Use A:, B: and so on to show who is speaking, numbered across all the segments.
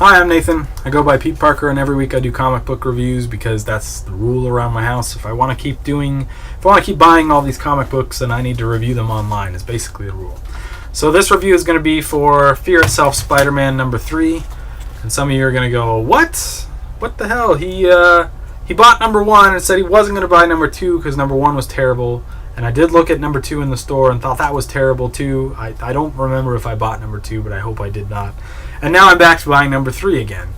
A: Hi, I'm Nathan. I go by Peteparker, and every week I do comic book reviews because that's the rule around my house. If I want to keep buying all these comic books, then I need to review them online. Is basically the rule. So this review is going to be for Fear Itself Spider-Man number 3, and some of you are going to go, "What? What the hell? He bought number 1 and said he wasn't going to buy number 2 because number 1 was terrible." And I did look at number 2 in the store and thought that was terrible too. I don't remember if I bought number 2, but I hope I did not. And now I'm back to buying number 3 again.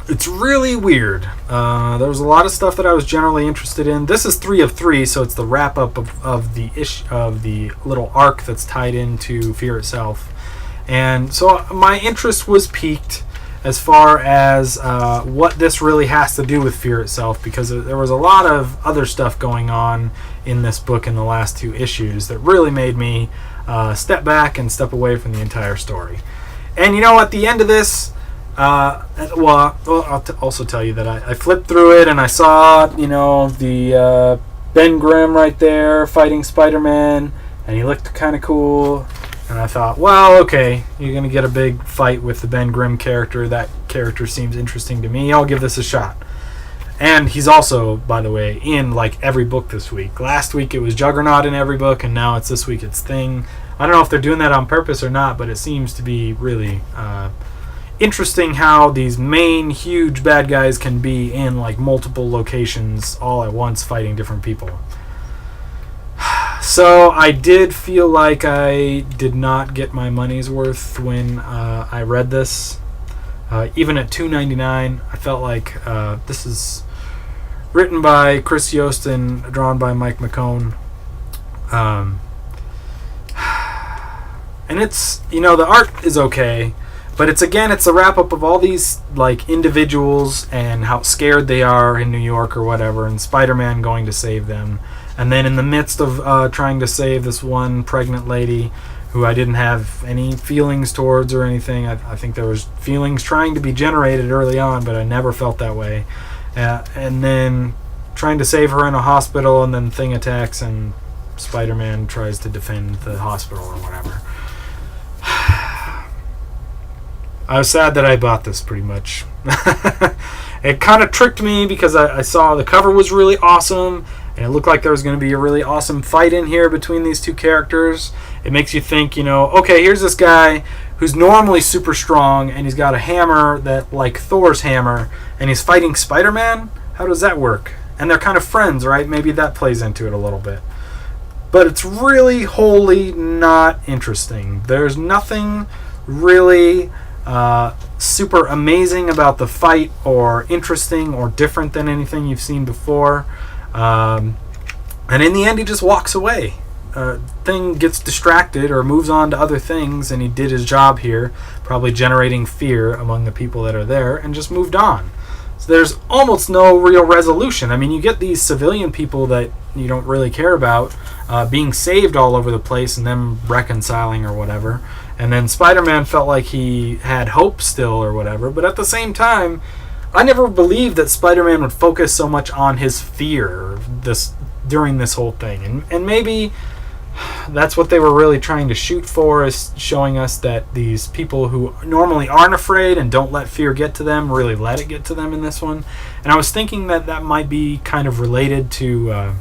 A: It's really weird. There was a lot of stuff that I was generally interested in. This is 3 of 3, so it's the wrap up of the little arc that's tied into Fear Itself. And so my interest was piqued as far as what this really has to do with Fear Itself, because there was a lot of other stuff going on in this book in the last 2 issues that really made me step back and step away from the entire story. And at the end of this, I'll also tell you that I flipped through it and I saw, the Ben Grimm right there fighting Spider-Man, and he looked kind of cool. And I thought, well, okay, you're going to get a big fight with the Ben Grimm character. That character seems interesting to me. I'll give this a shot. And he's also, by the way, in like every book this week. Last week it was Juggernaut in every book, and now it's this week it's Thing. I don't know if they're doing that on purpose or not, but it seems to be really interesting how these main huge bad guys can be in like multiple locations all at once fighting different people. So I did feel like I did not get my money's worth when I read this. Even at $2.99, I felt like this is written by Chris Yost and drawn by Mike McCone. And it's, the art is okay, but it's a wrap-up of all these like individuals and how scared they are in New York or whatever, and Spider-Man going to save them. And then in the midst of trying to save this one pregnant lady who I didn't have any feelings towards or anything. I think there was feelings trying to be generated early on, but I never felt that way. And then trying to save her in a hospital, and then Thing attacks and Spider-Man tries to defend the hospital or whatever. I was sad that I bought this pretty much. It kind of tricked me because I saw the cover was really awesome, and it looked like there was going to be a really awesome fight in here between these two characters. It makes you think, okay, here's this guy who's normally super strong, and he's got a hammer that like Thor's hammer, and he's fighting Spider-Man? How does that work? And they're kind of friends, right? Maybe that plays into it a little bit. But it's really wholly not interesting. There's nothing really super amazing about the fight, or interesting, or different than anything you've seen before. And in the end, he just walks away. Thing gets distracted or moves on to other things, and he did his job here, probably generating fear among the people that are there, and just moved on. So there's almost no real resolution. I mean, you get these civilian people that you don't really care about being saved all over the place and them reconciling or whatever. And then Spider-Man felt like he had hope still or whatever. But at the same time, I never believed that Spider-Man would focus so much on his fear during this whole thing. And maybe that's what they were really trying to shoot for, is showing us that these people who normally aren't afraid and don't let fear get to them really let it get to them in this one. And I was thinking that might be kind of related to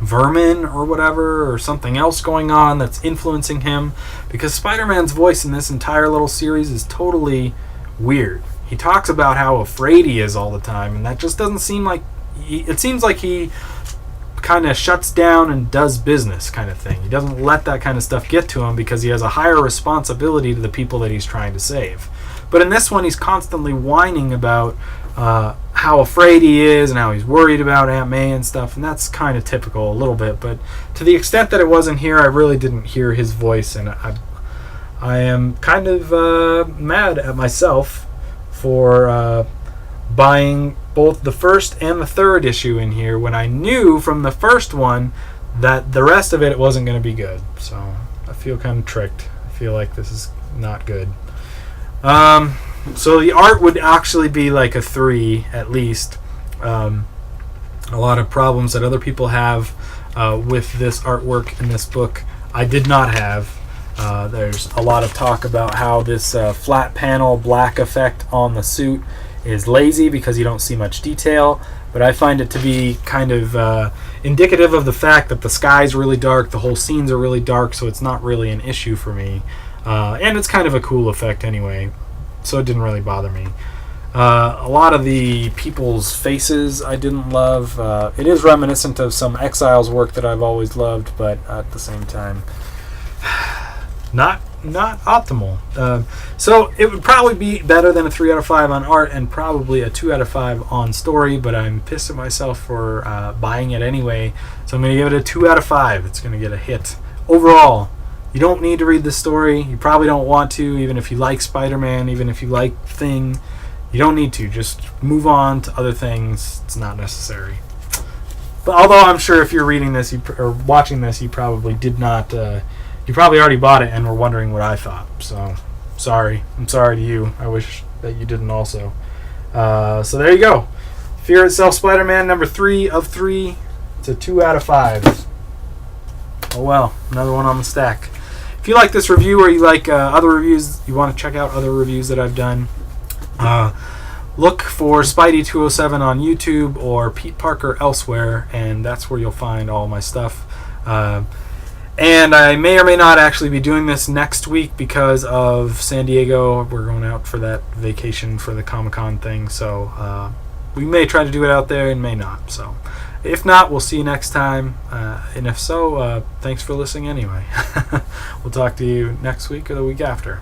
A: Vermin or whatever, or something else going on that's influencing him, because Spider-Man's voice in this entire little series is totally weird. He talks about how afraid he is all the time, and that just doesn't seem like... It seems like he kind of shuts down and does business kind of thing. He doesn't let that kind of stuff get to him because he has a higher responsibility to the people that he's trying to save. But in this one, he's constantly whining about how afraid he is and how he's worried about Aunt May and stuff, and that's kind of typical a little bit. But to the extent that it wasn't here, I really didn't hear his voice, and I am kind of mad at myself for buying both the first and the third issue in here when I knew from the first one that the rest of it wasn't going to be good. So I feel kind of tricked. I feel like this is not good. So the art would actually be like a 3 at least. A lot of problems that other people have with this artwork in this book I did not have. There's a lot of talk about how this flat panel black effect on the suit is lazy because you don't see much detail, but I find it to be kind of indicative of the fact that the sky's really dark, the whole scenes are really dark, so it's not really an issue for me. And it's kind of a cool effect anyway, so it didn't really bother me. A lot of the people's faces I didn't love. It is reminiscent of some Exiles work that I've always loved, but at the same time, not optimal. So it would probably be better than a 3 out of 5 on art and probably a 2 out of 5 on story, but I'm pissed at myself for buying it anyway, so I'm going to give it a 2 out of 5. It's going to get a hit. Overall, you don't need to read the story. You probably don't want to, even if you like Spider-Man, even if you like Thing. You don't need to. Just move on to other things. It's not necessary. But although I'm sure if you're reading this or watching this, you probably did not. You probably already bought it and were wondering what I thought. So, sorry. I'm sorry to you. I wish that you didn't also. So there you go. Fear Itself Spider-Man number 3 of 3. It's a 2 out of 5. Oh well, another one on the stack. If you like this review or you like other reviews, you want to check out other reviews that I've done, look for Spidey207 on YouTube or Peteparker elsewhere, and that's where you'll find all my stuff. And I may or may not actually be doing this next week because of San Diego. We're going out for that vacation for the Comic-Con thing, so we may try to do it out there and may not. So if not, we'll see you next time. And if so, thanks for listening anyway. We'll talk to you next week or the week after.